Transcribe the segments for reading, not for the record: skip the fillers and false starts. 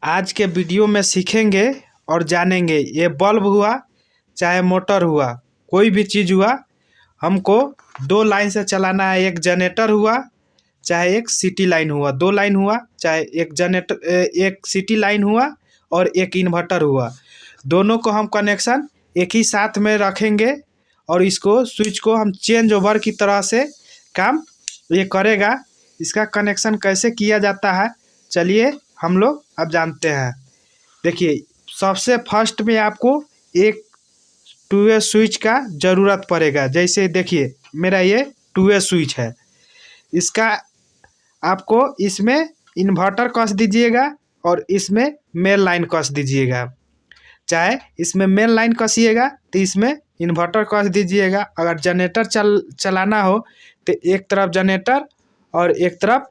आज के वीडियो में सीखेंगे और जानेंगे ये बल्ब हुआ चाहे मोटर हुआ कोई भी चीज़ हुआ हमको दो लाइन से चलाना है। एक जनरेटर हुआ चाहे एक सिटी लाइन हुआ, दो लाइन हुआ चाहे एक सिटी लाइन हुआ और एक इन्वर्टर हुआ, दोनों को हम कनेक्शन एक ही साथ में रखेंगे और इसको स्विच को हम चेंज ओवर की तरह से काम ये करेगा। इसका कनेक्शन कैसे किया जाता है चलिए हम लोग अब जानते हैं। देखिए सबसे फर्स्ट में आपको एक 2A स्विच का ज़रूरत पड़ेगा। जैसे देखिए मेरा ये 2A स्विच है, इसका आपको इसमें इन्वर्टर कस दीजिएगा और इसमें मेन लाइन कस दीजिएगा। चाहे इसमें मेन लाइन कसिएगा तो इसमें इन्वर्टर कस दीजिएगा। अगर जनरेटर चलाना हो तो एक तरफ जनरेटर और एक तरफ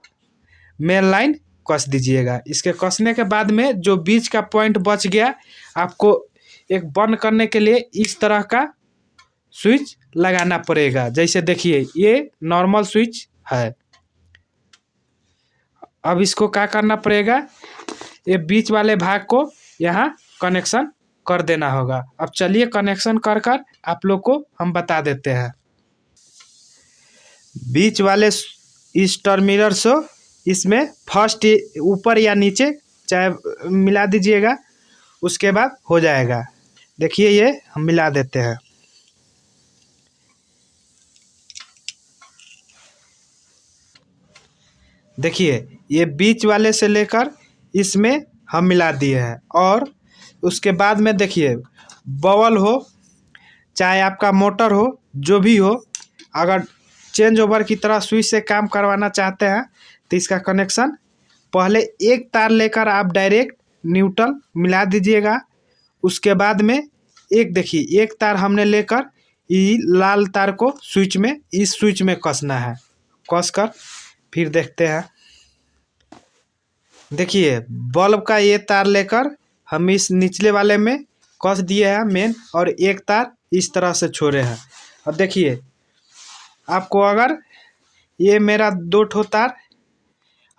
मेन लाइन कस दीजिएगा। इसके कसने के बाद में जो बीच का पॉइंट बच गया आपको एक बंद करने के लिए इस तरह का स्विच लगाना पड़ेगा। जैसे देखिए ये नॉर्मल स्विच है। अब इसको क्या करना पड़ेगा, ये बीच वाले भाग को यहाँ कनेक्शन कर देना होगा। अब चलिए कनेक्शन कर कर आप लोग को हम बता देते हैं। बीच वाले इस टर्मिनल से इसमें फर्स्ट ऊपर या नीचे चाहे मिला दीजिएगा, उसके बाद हो जाएगा। देखिए ये हम मिला देते हैं। देखिए ये बीच वाले से लेकर इसमें हम मिला दिए हैं और उसके बाद में देखिए बॉल हो चाहे आपका मोटर हो जो भी हो, अगर चेंज ओवर की तरह स्विच से काम करवाना चाहते हैं तो इसका कनेक्शन पहले एक तार लेकर आप डायरेक्ट न्यूट्रल मिला दीजिएगा। उसके बाद में एक देखिए एक तार हमने लेकर ये लाल तार को स्विच में इस स्विच में कसना है। कस कर फिर देखते हैं। देखिए बल्ब का ये तार लेकर हम इस निचले वाले में कस दिए हैं मेन, और एक तार इस तरह से छोड़े हैं। अब देखिए आपको अगर ये मेरा दो ठो तार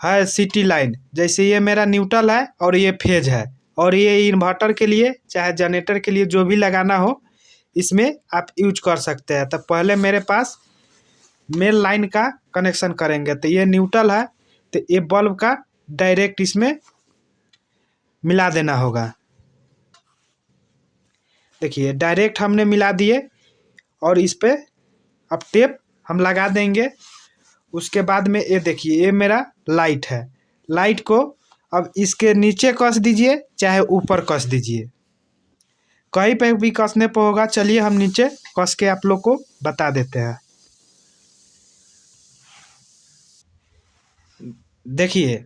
है सिटी लाइन, जैसे ये मेरा न्यूट्रल है और ये फेज है, और ये इन्वर्टर के लिए चाहे जनरेटर के लिए जो भी लगाना हो इसमें आप यूज कर सकते हैं। तो पहले मेरे पास मेन लाइन का कनेक्शन करेंगे। तो ये न्यूट्रल है तो ये बल्ब का डायरेक्ट इसमें मिला देना होगा। देखिए डायरेक्ट हमने मिला दिए और इस पे अब टेप हम लगा देंगे। उसके बाद में ये देखिए ये मेरा लाइट है, लाइट को अब इसके नीचे कस दीजिए चाहे ऊपर कस दीजिए, कहीं पे भी कसने पर होगा। चलिए हम नीचे कस के आप लोग को बता देते हैं। देखिए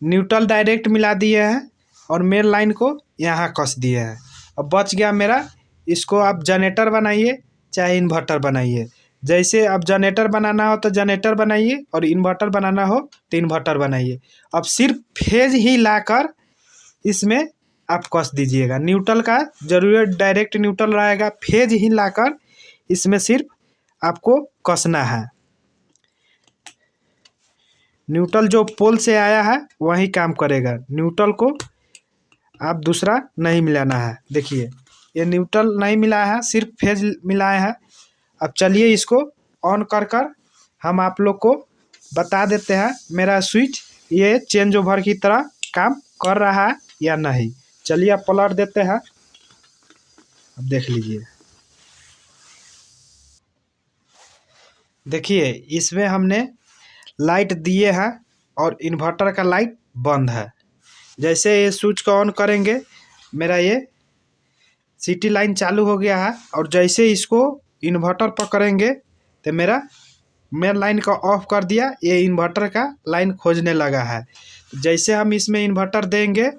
न्यूट्रल डायरेक्ट मिला दिए हैं और मेन लाइन को यहाँ कस दिए हैं। अब बच गया मेरा, इसको आप जनरेटर बनाइए चाहे इन्वर्टर बनाइए। जैसे अब जनरेटर बनाना हो तो जनरेटर बनाइए और इन्वर्टर बनाना हो तो इन्वर्टर बनाइए। अब सिर्फ फेज ही लाकर इसमें आप कस दीजिएगा। न्यूट्रल का जरूरत डायरेक्ट न्यूट्रल रहेगा, फेज ही लाकर इसमें सिर्फ आपको कसना है। न्यूट्रल जो पोल से आया है वही काम करेगा, न्यूट्रल को आप दूसरा नहीं मिलाना है। देखिए ये न्यूट्रल नहीं मिला है, सिर्फ फेज मिलाए हैं। अब चलिए इसको ऑन कर कर हम आप लोग को बता देते हैं मेरा स्विच ये चेंज ओवर की तरह काम कर रहा है या नहीं। चलिए आप पलट देते हैं, अब देख लीजिए। देखिए इसमें हमने लाइट दिए हैं और इन्वर्टर का लाइट बंद है। जैसे ये स्विच को ऑन करेंगे मेरा ये सिटी लाइन चालू हो गया है, और जैसे इसको इन्वर्टर पर करेंगे तो मेरा मेन लाइन का ऑफ कर दिया, ये इन्वर्टर का लाइन खोजने लगा है। जैसे हम इसमें इन्वर्टर देंगे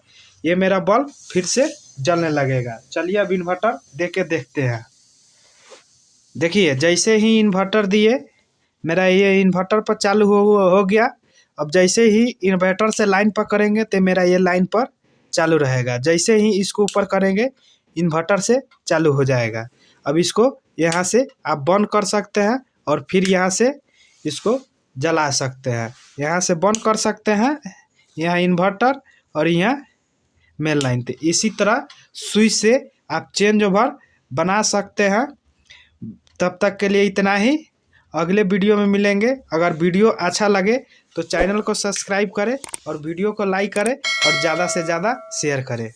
ये मेरा बल्ब फिर से जलने लगेगा। चलिए अब इन्वर्टर दे के देखते हैं। देखिए जैसे ही इन्वर्टर दिए मेरा ये इन्वर्टर पर चालू हो गया। अब जैसे ही इन्वर्टर से लाइन पर करेंगे तो मेरा ये लाइन पर चालू रहेगा। जैसे ही इसको ऊपर करेंगे इन्वर्टर से चालू हो जाएगा। अब इसको यहाँ से आप बंद कर सकते हैं और फिर यहाँ से इसको जला सकते हैं। यहाँ से बंद कर सकते हैं, यहाँ इन्वर्टर और यहाँ मेन लाइन। तो इसी तरह स्विच से आप चेंज ओवर बना सकते हैं। तब तक के लिए इतना ही, अगले वीडियो में मिलेंगे। अगर वीडियो अच्छा लगे तो चैनल को सब्सक्राइब करें और वीडियो को लाइक करें और ज़्यादा से ज़्यादा शेयर करें।